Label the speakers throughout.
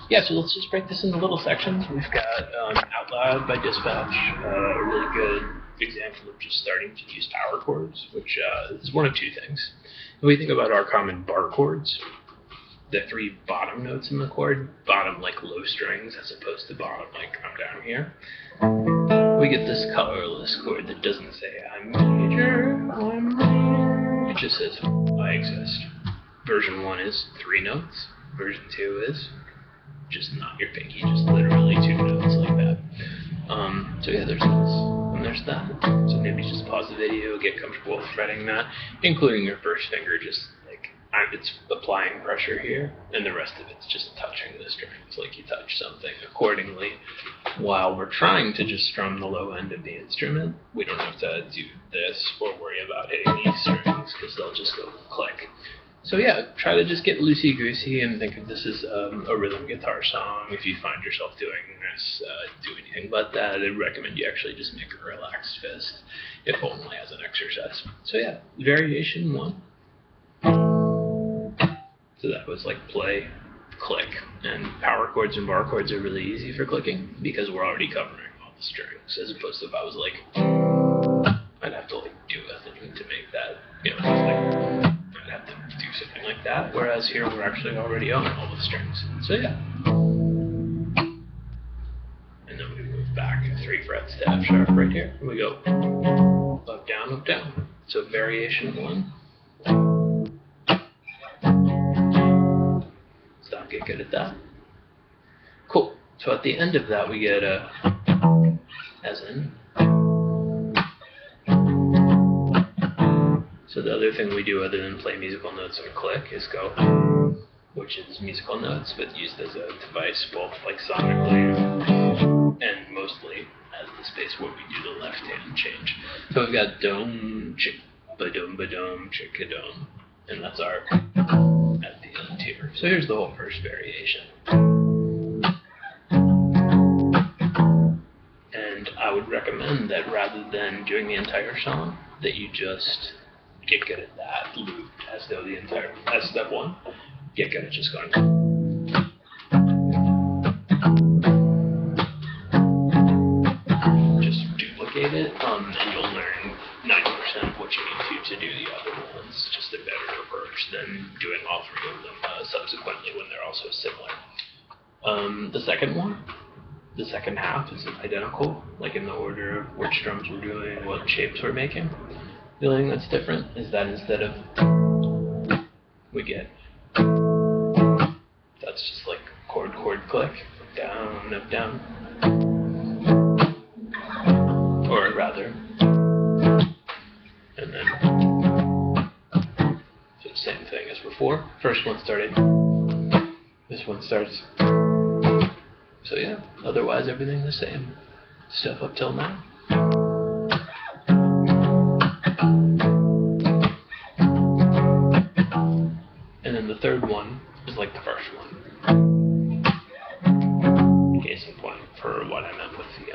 Speaker 1: Yeah, so let's just break this into little sections. We've got Out Loud by Dispatch, a really good example of just starting to use power chords, which is one of two things. When we think about our common bar chords, the three bottom notes in the chord, bottom like low strings as opposed to bottom like I'm down here, we get this colorless chord that doesn't say I'm major, I'm minor. It just says I exist. Version 1 is 3 notes. Version 2 is just not your pinky, just literally 2 notes like that. So yeah, there's this, and there's that. So maybe just pause the video, get comfortable with fretting that, including your first finger, just like it's applying pressure here, and the rest of it's just touching the strings like you touch something accordingly. While we're trying to just strum the low end of the instrument, we don't have to do this or worry about hitting these strings because they'll just go click. So yeah, try to just get loosey-goosey and think of this as a rhythm guitar song. If you find yourself doing this, do anything but that, I'd recommend you actually just make a relaxed fist, if only as an exercise. So yeah, variation 1. So that was like play, click, and power chords and bar chords are really easy for clicking because we're already covering all the strings, as opposed to if I was like, I'd have to like do a thing to make that, like, I'd have to do something like that, whereas here we're actually already on all the strings. So yeah. And then we move back 3 frets to F sharp right here, and we go up, down, up, down. So variation 1. Stop, get good at that. Cool. So at the end of that we get a as in. So the other thing we do other than play musical notes and click is go, which is musical notes, but used as a device both like sonically and mostly as the space where we do the left hand change. So we've got dome, chick, ba-dum, chick-a-dome, and that's our at the end here. So here's the whole first variation. And I would recommend that rather than doing the entire song, that you just get good at that loop as though the entire, as step 1, get good at just going. Just duplicate it, and you'll learn 90% of what you need to do the other ones. Just a better approach than doing all 3 of them subsequently when they're also similar. The second one, the second half is identical, like in the order of which drums we're doing, what shapes we're making. The only thing that's different is that instead of we get, that's just like chord, click, down, up, down. Or rather, and then, so the same thing as before. First one started, this one starts. So yeah, otherwise everything the same. Stuff up till now. And then the third one is like the first one. Case in point for what I meant with the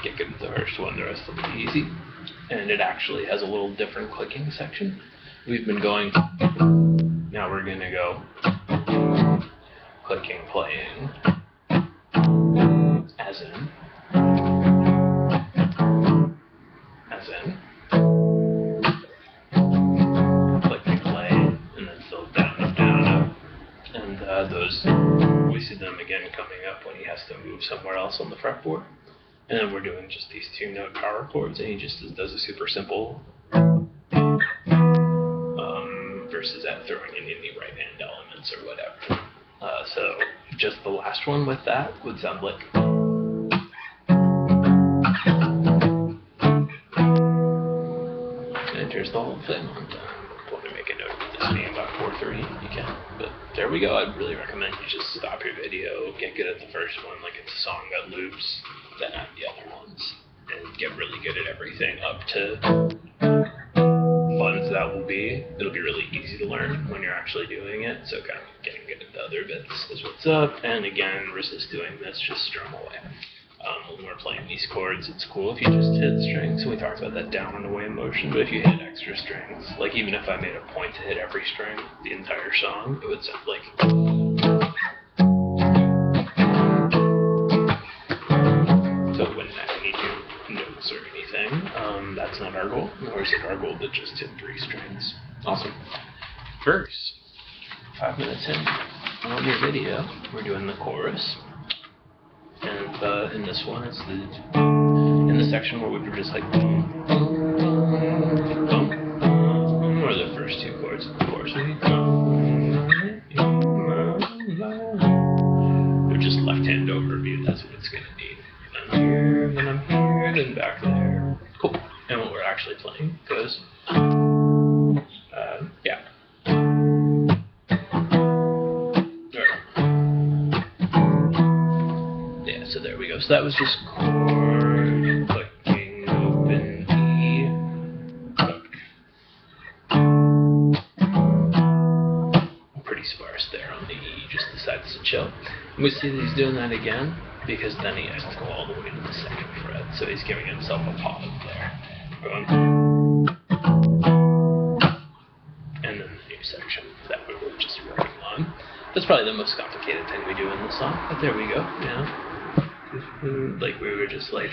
Speaker 1: get good at the first one, the rest will be easy. And it actually has a little different clicking section. We've been going, now we're gonna go clicking, playing, as in, clicking, play, and then still down, up, down, up. And those, we see them again coming up when he has to move somewhere else on the fretboard. And then we're doing just these 2-note power chords, and he just does a super simple versus that throwing in any right hand elements or whatever. So just the last one with that would sound like. And here's the whole thing. If you want to make a note of this being about 4:30, you can. But there we go. I'd really recommend you just stop your video, get good at the first one, like it's a song that loops, then add the other ones, and get really good at everything up to fun as that will be. It'll be really easy to learn when you're actually doing it, so kind of getting good at the other bits is what's up. And again, resist doing this, just strum away. When we're playing these chords, it's cool if you just hit strings. We talked about that down and away motion, but if you hit extra strings, like even if I made a point to hit every string the entire song, it would sound like. or is it our goal to just hit 3 strings? Awesome. Verse. 5 minutes in on your video, we're doing the chorus. And in this one, it's in the section where we were just like boom, boom, boom, boom, boom, or the first 2 chords of the chorus. They're just left-hand overview, that's what it's going to need. Then I'm here, then I'm here, then back there. Cool. And what we're actually playing goes, yeah. Yeah, so there we go. So that was just chord, clicking, open, E, hook. Pretty sparse there on the E, just decides to chill. And we see that he's doing that again, because then he has to go all the way to the 2nd fret. So he's giving himself a pause there. Going, and then the new section that we were just working on. That's probably the most complicated thing we do in the song, but there we go, yeah. Like we were just like,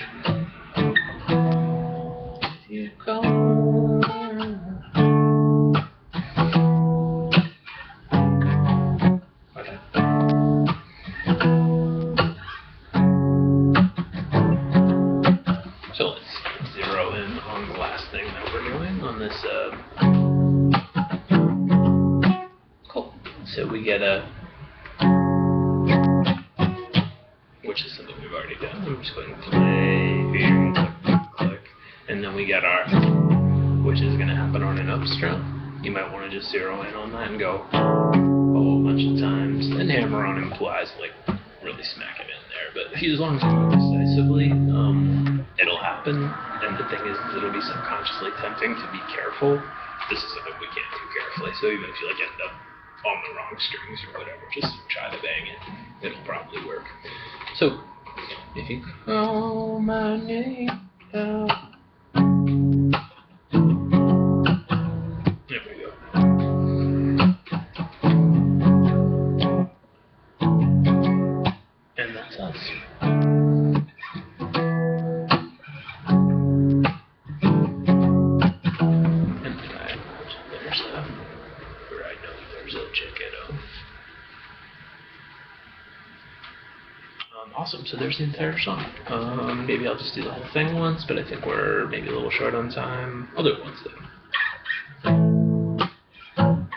Speaker 1: you go. Okay. So let's zero in on the last thing that we're doing on this. Cool. So we get a, which is something we've already done. I'm just going to play, click, click, and then we get our, which is going to happen on an up strum. You might want to just zero in on that and go a whole bunch of times, and hammer on implies like really smack it in there. But if you, as long as you move decisively, it'll happen. And the thing is, it'll be subconsciously tempting to be careful. This is something we can't do carefully. So even if you like end up on the wrong strings or whatever, just try to bang it. It'll probably work. So, if you call my name out. There we go. And that's us. And there's where I know there's a chickadoo. Awesome, so there's the entire song. Maybe I'll just do the whole thing once, but I think we're maybe a little short on time. I'll do it once though.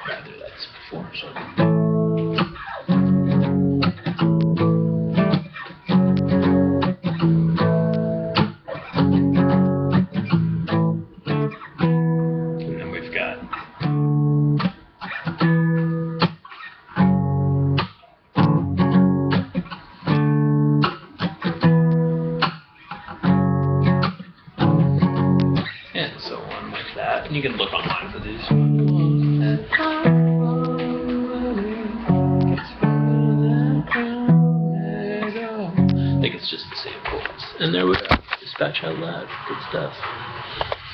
Speaker 1: Rather, that's before, so. And then we've got. And you can look online for these. I think it's just the same chords. And there we go. Dispatch out loud. Good stuff.